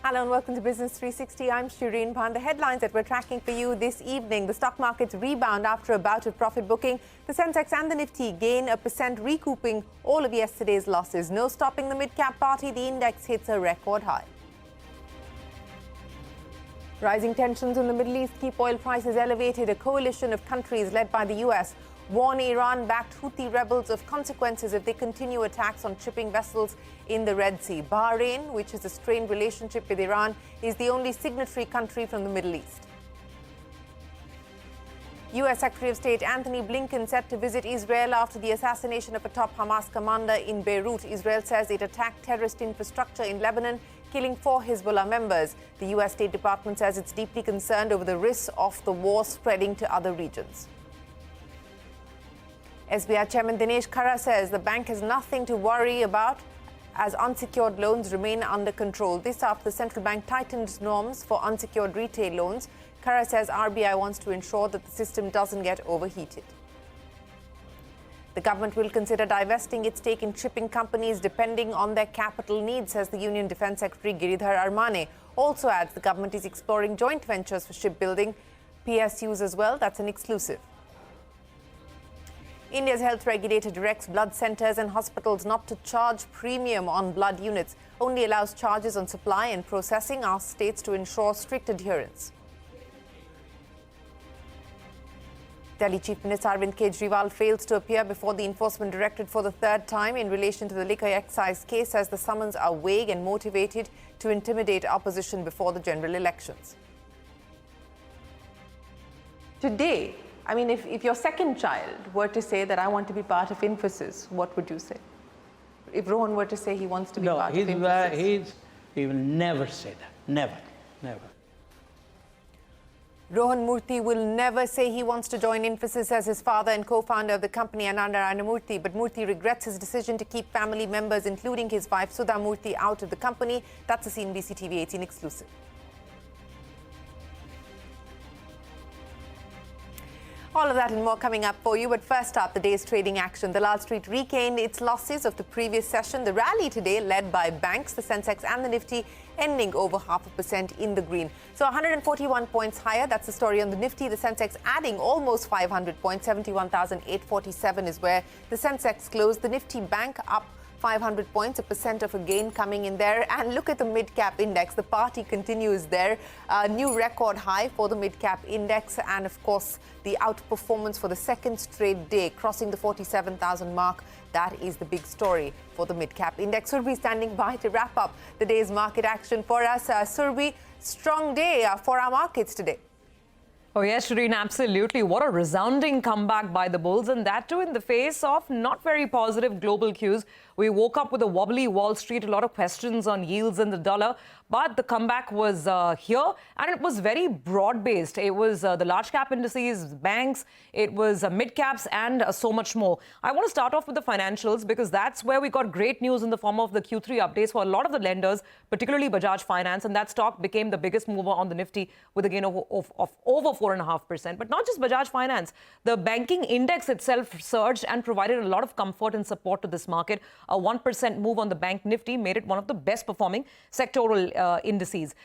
Hello and welcome to Business 360. I'm Shireen Bhan. The headlines that we're tracking for you this evening. The stock markets rebound after a bout of profit booking. The sensex and the nifty gain 1%, recouping all of yesterday's losses. No stopping the mid-cap party. The index hits a record high. Rising tensions in the Middle East keep oil prices elevated. A coalition of countries led by the US warn Iran-backed Houthi rebels of consequences if they continue attacks on shipping vessels in the Red Sea. Bahrain, which has a strained relationship with Iran, is the only signatory country from the Middle East. US Secretary of State Antony Blinken set to visit Israel after the assassination of a top Hamas commander in Beirut. Israel says it attacked terrorist infrastructure in Lebanon, killing 4 Hezbollah members. The US State Department says it's deeply concerned over the risk of the war spreading to other regions. SBI Chairman Dinesh Khara says the bank has nothing to worry about as unsecured loans remain under control. This after the central bank tightened norms for unsecured retail loans. Khara says RBI wants to ensure that the system doesn't get overheated. The government will consider divesting its stake in shipping companies depending on their capital needs, says the Union Defence Secretary Giridhar Armane. Also adds the government is exploring joint ventures for shipbuilding, PSUs as well. That's an exclusive. India's health regulator directs blood centres and hospitals not to charge premium on blood units, only allows charges on supply and processing, asks states to ensure strict adherence. Delhi Chief Minister Arvind Kejriwal fails to appear before the Enforcement Directorate for the third time in relation to the liquor excise case, as the summons are vague and motivated to intimidate opposition before the general elections. Today, I mean, if your second child were to say that I want to be part of Infosys, what would you say? If Rohan were to say he wants to be part of Infosys? He will never say that. Never, never. Rohan Murthy will never say he wants to join Infosys as his father and co-founder of the company, Ananda Murthy. But Murthy regrets his decision to keep family members, including his wife Sudha Murthy, out of the company. That's a CNBC-TV18 exclusive. All of that and more coming up for you. But first up, the day's trading action. The Lal Street regained its losses of the previous session. The rally today led by banks, the sensex and the nifty ending over 0.5% in the green. So 141 points higher. That's the story on the nifty. The sensex adding almost 500 points. 71,847 is where the sensex closed. The nifty bank up 500 points, 1% of a gain coming in there. And look at the mid-cap index. The party continues there. New record high for the mid-cap index. And of course, the outperformance for the second straight day, crossing the 47,000 mark. That is the big story for the mid-cap index. Surbi standing by to wrap up the day's market action for us. Surbi, strong day for our markets today. Oh, yes, Shireen, absolutely. What a resounding comeback by the bulls, and that too in the face of not very positive global cues. We woke up with a wobbly Wall Street, a lot of questions on yields and the dollar, but the comeback was here, and it was very broad-based. It was the large-cap indices, banks, it was mid-caps, and so much more. I want to start off with the financials because that's where we got great news in the form of the Q3 updates for a lot of the lenders, particularly Bajaj Finance, and that stock became the biggest mover on the Nifty with a gain of over 4.5%. But not just Bajaj Finance. The banking index itself surged and provided a lot of comfort and support to this market. A 1% move on the bank Nifty made it one of the best performing sectoral indices.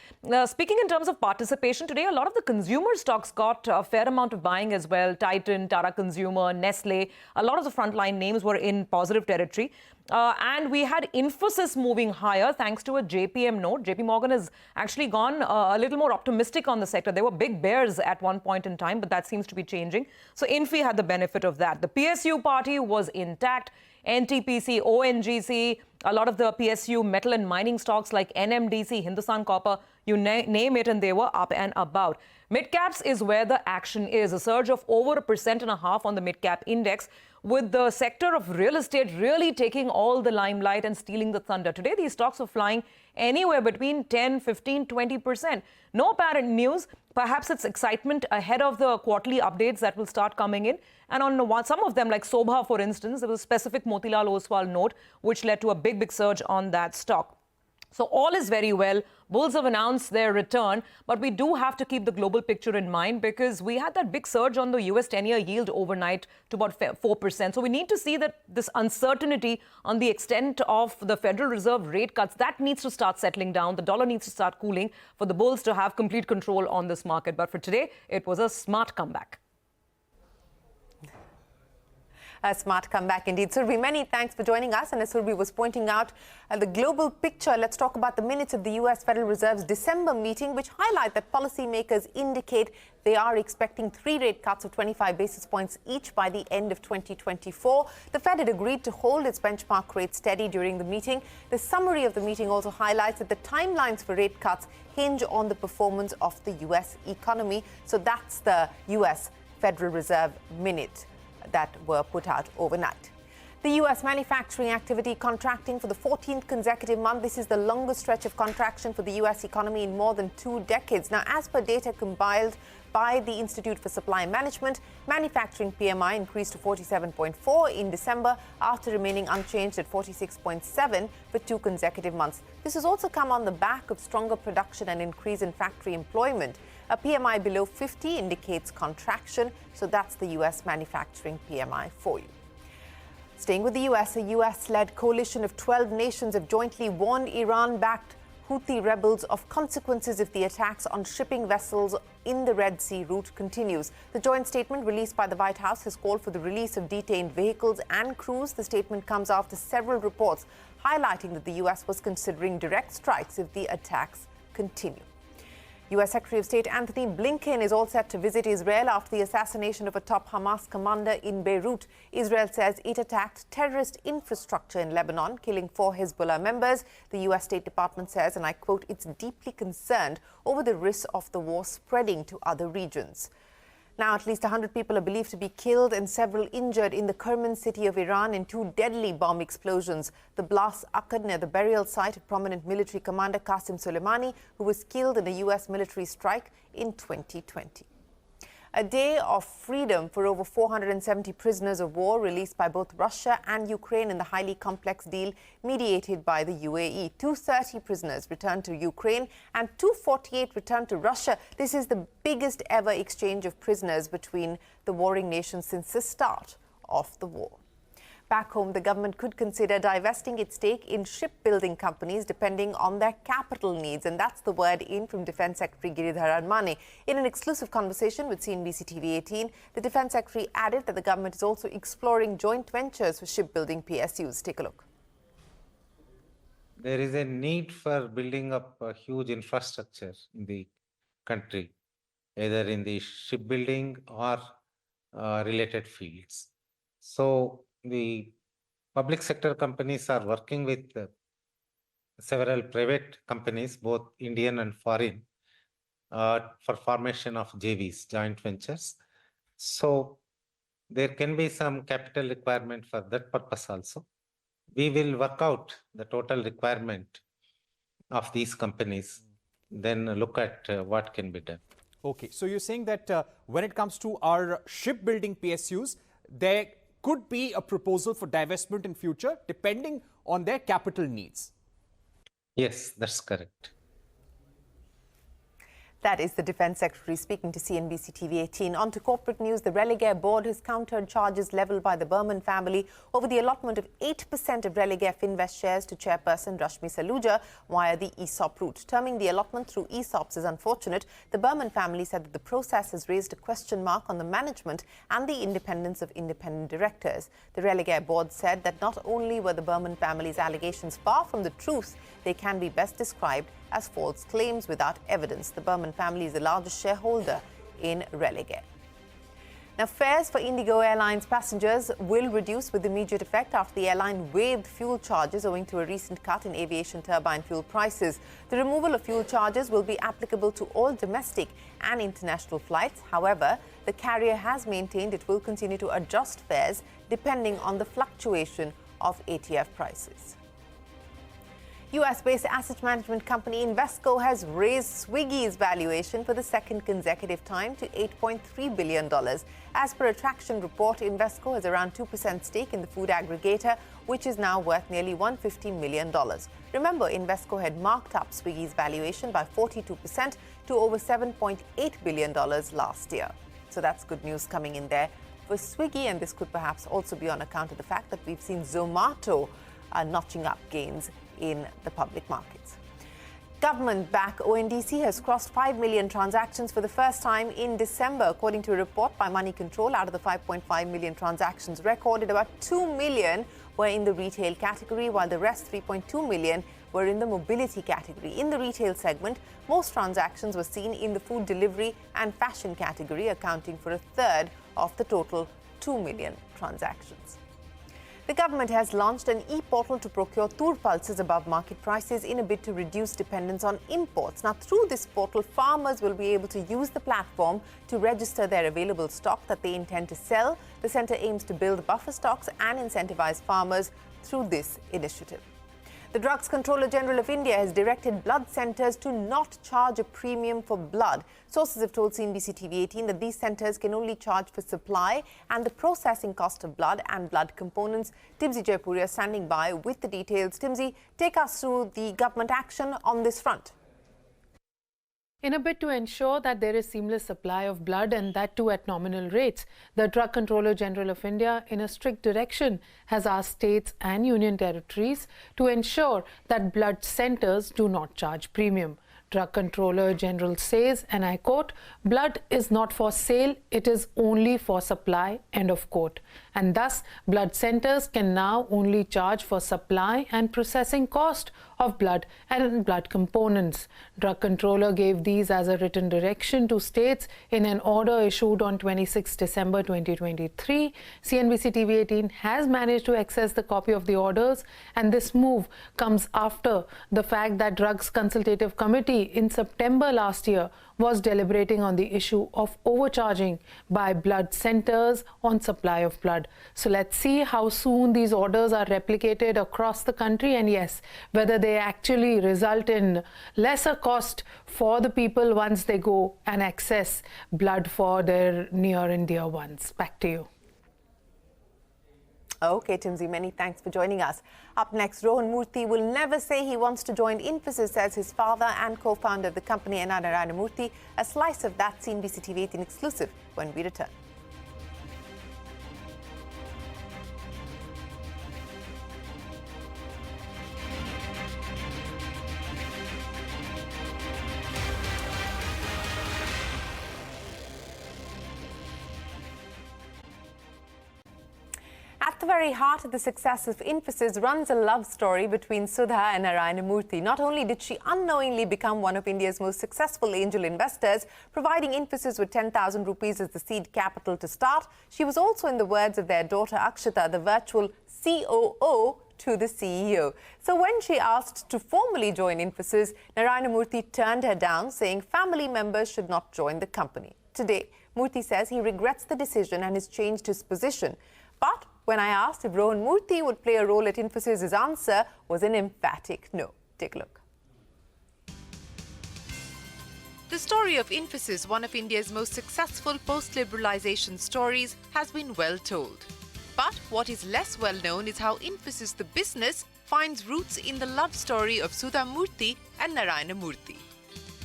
Speaking in terms of participation today, a lot of the consumer stocks got a fair amount of buying as well. Titan, Tata Consumer, Nestle, a lot of the frontline names were in positive territory. And we had Infosys moving higher thanks to a JPM note. JP Morgan has actually gone a little more optimistic on the sector. They were big bears at one point in time, but that seems to be changing. So Infi had the benefit of that. The PSU party was intact. NTPC, ONGC, a lot of the PSU metal and mining stocks like NMDC, Hindustan Copper, you name it, and they were up and about. Mid-caps is where the action is. A surge of over 1.5% on the mid-cap index, with the sector of real estate really taking all the limelight and stealing the thunder. Today, these stocks are flying anywhere between 10, 15, 20%. No apparent news. Perhaps it's excitement ahead of the quarterly updates that will start coming in. And on some of them, like Sobha, for instance, there was a specific Motilal Oswal note, which led to a big surge on that stock. So all is very well. Bulls have announced their return, but we do have to keep the global picture in mind because we had that big surge on the US 10-year yield overnight to about 4%. So we need to see that this uncertainty on the extent of the Federal Reserve rate cuts, that needs to start settling down. The dollar needs to start cooling for the bulls to have complete control on this market. But for today, it was a smart comeback. A smart comeback indeed. Surbi, many thanks for joining us. And as Surbi was pointing out the global picture, let's talk about the minutes of the US Federal Reserve's December meeting, which highlight that policymakers indicate they are expecting 3 rate cuts of 25 basis points each by the end of 2024. The Fed had agreed to hold its benchmark rate steady during the meeting. The summary of the meeting also highlights that the timelines for rate cuts hinge on the performance of the US economy. So that's the US Federal Reserve minute that were put out overnight. The US manufacturing activity contracting for the 14th consecutive month. This is the longest stretch of contraction for the US economy in more than 2 decades. Now, as per data compiled by the Institute for Supply Management, manufacturing PMI increased to 47.4 in December after remaining unchanged at 46.7 for 2 consecutive months. This has also come on the back of stronger production and increase in factory employment. A PMI below 50 indicates contraction, so that's the US manufacturing PMI for you. Staying with the US, a US-led coalition of 12 nations have jointly warned Iran-backed Houthi rebels of consequences if the attacks on shipping vessels in the Red Sea route continues. The joint statement released by the White House has called for the release of detained vehicles and crews. The statement comes after several reports highlighting that the US was considering direct strikes if the attacks continue. U.S. Secretary of State Anthony Blinken is all set to visit Israel after the assassination of a top Hamas commander in Beirut. Israel says it attacked terrorist infrastructure in Lebanon, killing 4 Hezbollah members. The U.S. State Department says, and I quote, it's deeply concerned over the risk of the war spreading to other regions. Now, at least 100 people are believed to be killed and several injured in the Kerman city of Iran in 2 deadly bomb explosions. The blasts occurred near the burial site of prominent military commander Qasem Soleimani, who was killed in a U.S. military strike in 2020. A day of freedom for over 470 prisoners of war released by both Russia and Ukraine in the highly complex deal mediated by the UAE. 230 prisoners returned to Ukraine and 248 returned to Russia. This is the biggest ever exchange of prisoners between the warring nations since the start of the war. Back home, the government could consider divesting its stake in shipbuilding companies depending on their capital needs. And that's the word in from Defence Secretary Giridhar Armane. In an exclusive conversation with CNBC-TV18, the Defence Secretary added that the government is also exploring joint ventures for shipbuilding PSUs. Take a look. There is a need for building up a huge infrastructure in the country, either in the shipbuilding or related fields. So the public sector companies are working with several private companies, both Indian and foreign, for formation of JVs, joint ventures. So there can be some capital requirement for that purpose also. We will work out the total requirement of these companies, then look at what can be done. Okay, so you're saying that when it comes to our shipbuilding PSUs, there could be a proposal for divestment in future depending on their capital needs. Yes, that's correct. That is the Defence Secretary speaking to CNBC-TV18. On to corporate news. The Religare board has countered charges levelled by the Berman family over the allotment of 8% of Religare Finvest shares to chairperson Rashmi Saluja via the ESOP route. Terming the allotment through ESOPs as unfortunate, the Berman family said that the process has raised a question mark on the management and the independence of independent directors. The Religare board said that not only were the Berman family's allegations far from the truth, they can be best described as false claims without evidence. The Berman family is the largest shareholder in Religare. Now, fares for Indigo Airlines passengers will reduce with immediate effect after the airline waived fuel charges owing to a recent cut in aviation turbine fuel prices. The removal of fuel charges will be applicable to all domestic and international flights. However, the carrier has maintained it will continue to adjust fares depending on the fluctuation of ATF prices. US-based asset management company Invesco has raised Swiggy's valuation for the second consecutive time to $8.3 billion. As per a Traction report, Invesco has around 2% stake in the food aggregator, which is now worth nearly $150 million. Remember, Invesco had marked up Swiggy's valuation by 42% to over $7.8 billion last year. So that's good news coming in there for Swiggy, and this could perhaps also be on account of the fact that we've seen Zomato notching up gains in the public markets. Government-backed ONDC has crossed 5 million transactions for the first time in December. According to a report by Money Control, out of the 5.5 million transactions recorded, about 2 million were in the retail category, while the rest, 3.2 million, were in the mobility category. In the retail segment, most transactions were seen in the food delivery and fashion category, accounting for a third of the total 2 million transactions. The government has launched an e-portal to procure tur pulses above market prices in a bid to reduce dependence on imports. Now, through this portal, farmers will be able to use the platform to register their available stock that they intend to sell. The centre aims to build buffer stocks and incentivize farmers through this initiative. The Drugs Controller General of India has directed blood centres to not charge a premium for blood. Sources have told CNBC-TV18 that these centres can only charge for supply and the processing cost of blood and blood components. Timsy Jaipuria standing by with the details. Timsy, take us through the government action on this front. In a bid to ensure that there is seamless supply of blood, and that too at nominal rates, the Drug Controller General of India, in a strict direction, has asked states and union territories to ensure that blood centres do not charge premium. Drug Controller General says, and I quote, "Blood is not for sale, it is only for supply," end of quote. And thus, blood centres can now only charge for supply and processing cost of blood and blood components. Drug Controller gave these as a written direction to states in an order issued on 26 December 2023. CNBC-TV18 has managed to access the copy of the orders, and this move comes after the fact that Drugs Consultative Committee in September last year was deliberating on the issue of overcharging by blood centres on supply of blood. So let's see how soon these orders are replicated across the country, and yes, whether they actually result in lesser cost for the people once they go and access blood for their near and dear ones. Back to you. Okay, Timsy, many thanks for joining us. Up next, Rohan Murthy will never say he wants to join Infosys as his father and co-founder of the company, Nadu Murthy. A slice of that CNBC-TV18 exclusive when we return. At the very heart of the success of Infosys runs a love story between Sudha and Narayana Murthy. Not only did she unknowingly become one of India's most successful angel investors, providing Infosys with 10,000 rupees as the seed capital to start, she was also, in the words of their daughter Akshata, the virtual COO to the CEO. So when she asked to formally join Infosys, Narayana Murthy turned her down, saying family members should not join the company. Today, Murthy says he regrets the decision and has changed his position. But when I asked if Rohan Murthy would play a role at Infosys, his answer was an emphatic no. Take a look. The story of Infosys, one of India's most successful post-liberalization stories, has been well told. But what is less well known is how Infosys, the business, finds roots in the love story of Sudha Murthy and Narayana Murthy.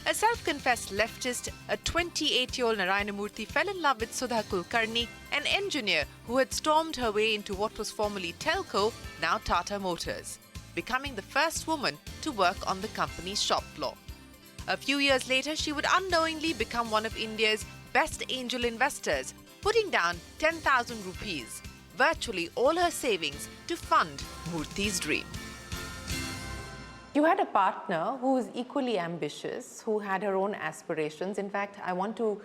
A self-confessed leftist, a 28-year-old Narayana Murthy fell in love with Sudha Kulkarni, an engineer who had stormed her way into what was formerly Telco, now Tata Motors, becoming the first woman to work on the company's shop floor. A few years later, she would unknowingly become one of India's best angel investors, putting down 10,000 rupees, virtually all her savings, to fund Murthy's dream. You had a partner who was equally ambitious, who had her own aspirations. In fact, I want to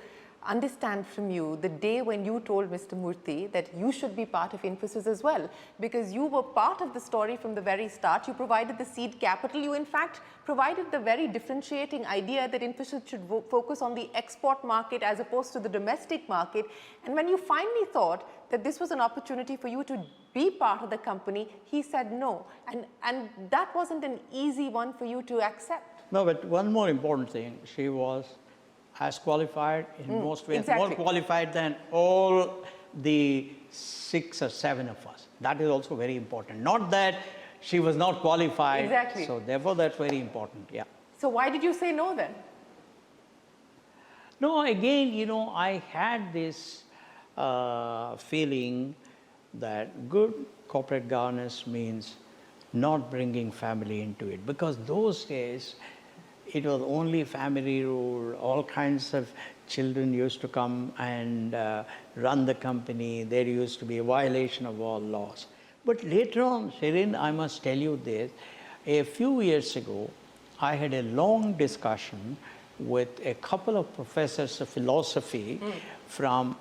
understand from you the day when you told Mr. Murthy that you should be part of Infosys as well, because you were part of the story from the very start. You provided the seed capital. You, in fact, provided the very differentiating idea that Infosys should focus on the export market as opposed to the domestic market. And when you finally thought that this was an opportunity for you to be part of the company, he said no. And that wasn't an easy one for you to accept. No, but one more important thing, she was as qualified in most ways, exactly. more qualified than all the 6 or 7 of us. That is also very important. Not that she was not qualified. Exactly. So therefore, that's very important, yeah. So why did you say no then? No, again, you know, I had this feeling that good corporate governance means not bringing family into it, because those days it was only family rule. All kinds of children used to come and run the company. There used to be a violation of all laws. But later on, Shirin, I must tell you this, a few years ago, I had a long discussion with a couple of professors of philosophy from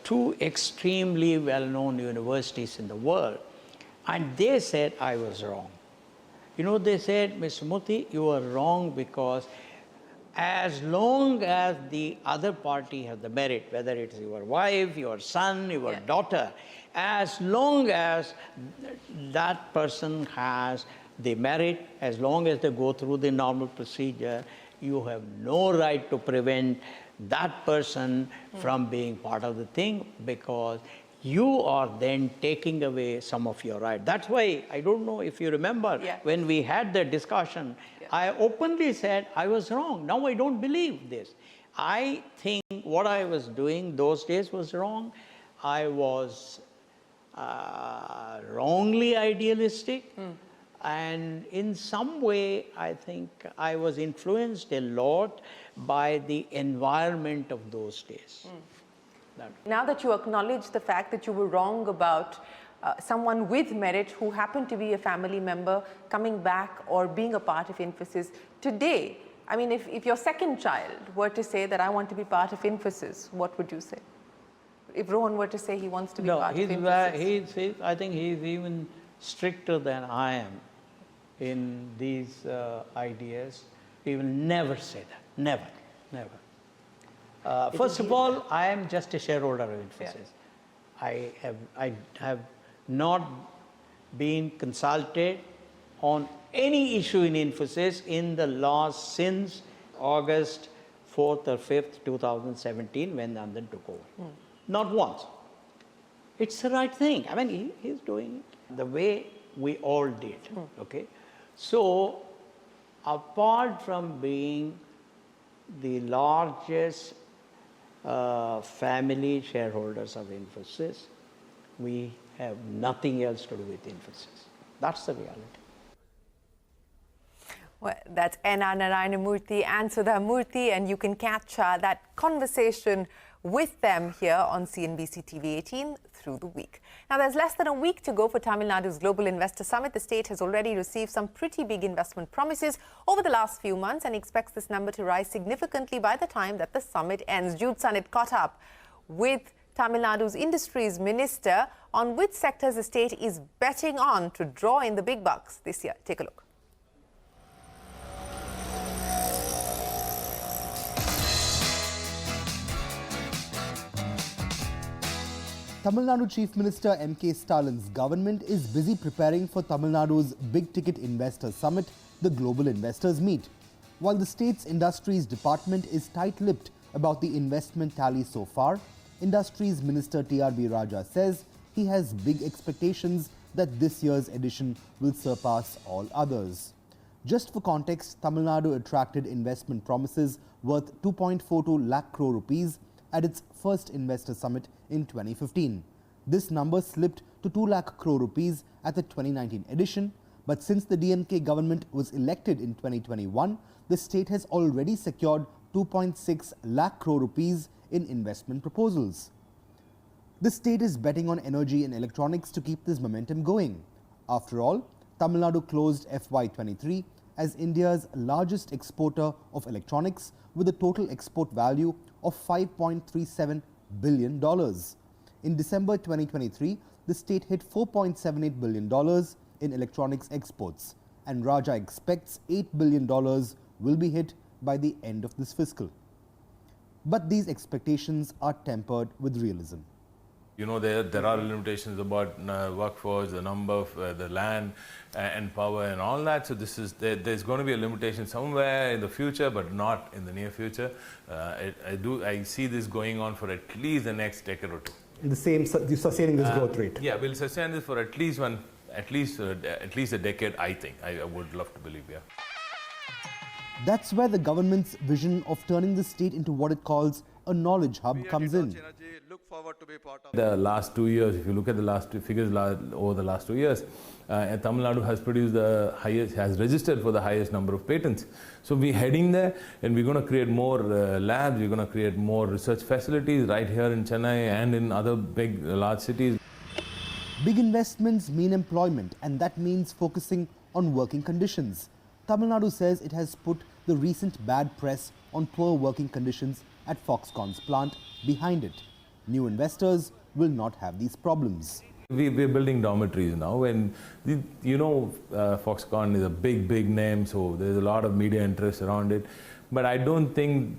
2 extremely well-known universities in the world, and they said I was wrong. You know, they said, Mr. Murthy, you are wrong, because as long as the other party has the merit, whether it's your wife, your son, your daughter, as long as that person has the merit, as long as they go through the normal procedure, you have no right to prevent that person from being part of the thing, because you are then taking away some of your right. That's why, I don't know if you remember, when we had the discussion, I openly said I was wrong. Now I don't believe this. I think what I was doing those days was wrong. I was wrongly idealistic. And in some way, I think I was influenced a lot by the environment of those days. Now that you acknowledge the fact that you were wrong about someone with merit who happened to be a family member coming back or being a part of Infosys, today, I mean, if your second child were to say that I want to be part of Infosys, what would you say? If Rohan were to say he wants to be part of Infosys? I think he's even stricter than I am in these ideas. He will never say that. Never, never. First of all, I am just a shareholder of Infosys. I have not been consulted on any issue in Infosys in the last, since August 4th or 5th, 2017, when Nandan took over. Not once. It's the right thing. I mean, he's doing it the way we all did, okay? So, apart from being the largest family shareholders of Infosys, we have nothing else to do with Infosys. That's the reality. Well, that's N.R. Narayana Murthy and Sudha Murthy, and you can catch that conversation with them here on CNBC-TV18 through the week. Now, there's less than a week to go for Tamil Nadu's Global Investor Summit. The state has already received some pretty big investment promises over the last few months and expects this number to rise significantly by the time that the summit ends. Jude Sunnit caught up with Tamil Nadu's Industries Minister on which sectors the state is betting on to draw in the big bucks this year. Take a look. Tamil Nadu Chief Minister M.K. Stalin's government is busy preparing for Tamil Nadu's big-ticket investor summit, the Global Investors Meet. While the state's Industries Department is tight-lipped about the investment tally so far, Industries Minister T.R.B. Raja says he has big expectations that this year's edition will surpass all others. Just for context, Tamil Nadu attracted investment promises worth 2.42 lakh crore rupees at its first investor summit in 2015. This number slipped to 2 lakh crore rupees at the 2019 edition, but since the DMK government was elected in 2021, the state has already secured 2.6 lakh crore rupees in investment proposals. The state is betting on energy and electronics to keep this momentum going. After all, Tamil Nadu closed FY23 as India's largest exporter of electronics with a total export value of $5.37 billion. In December 2023, the state hit $4.78 billion in electronics exports, and Raja expects $8 billion will be hit by the end of this fiscal. But these expectations are tempered with realism. You know, there are limitations about workforce, the number of the land and power and all that. So there's going to be a limitation somewhere in the future, but not in the near future. I see this going on for at least the next decade or two. The same, sustaining this growth rate. Yeah, we'll sustain this for at least a decade. I think I would love to believe. Yeah. That's where the government's vision of turning the state into what it calls a knowledge hub comes in. The last 2 years, if you look at the last two figures over the last 2 years, Tamil Nadu has produced the highest, has registered for the highest number of patents. So we're heading there, and we're going to create more labs. We're going to create more research facilities right here in Chennai and in other big, large cities. Big investments mean employment, and that means focusing on working conditions. Tamil Nadu says it has put the recent bad press on poor working conditions at Foxconn's plant behind it. New investors will not have these problems. We're building dormitories now, and you know, Foxconn is a big name, so there's a lot of media interest around it. But I don't think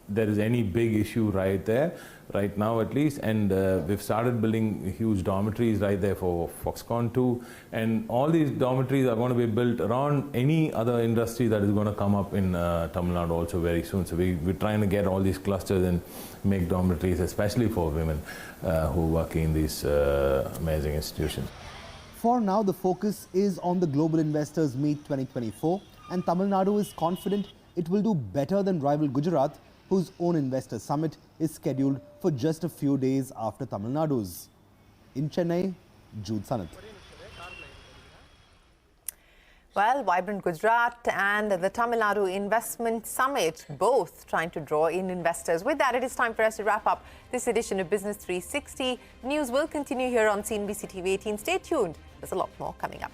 there is any big issue right there, right now at least. And we've started building huge dormitories right there for Foxconn too. And all these dormitories are going to be built around any other industry that is going to come up in Tamil Nadu also very soon. So we're trying to get all these clusters and make dormitories, especially for women who work in these amazing institutions. For now, the focus is on the Global Investors Meet 2024, and Tamil Nadu is confident it will do better than rival Gujarat, whose own investor summit is scheduled for just a few days after Tamil Nadu's. In Chennai, Jude Sanath. Well, vibrant Gujarat and the Tamil Nadu Investment Summit, both trying to draw in investors. With that, it is time for us to wrap up this edition of Business 360. News will continue here on CNBC-TV18. Stay tuned. There's a lot more coming up.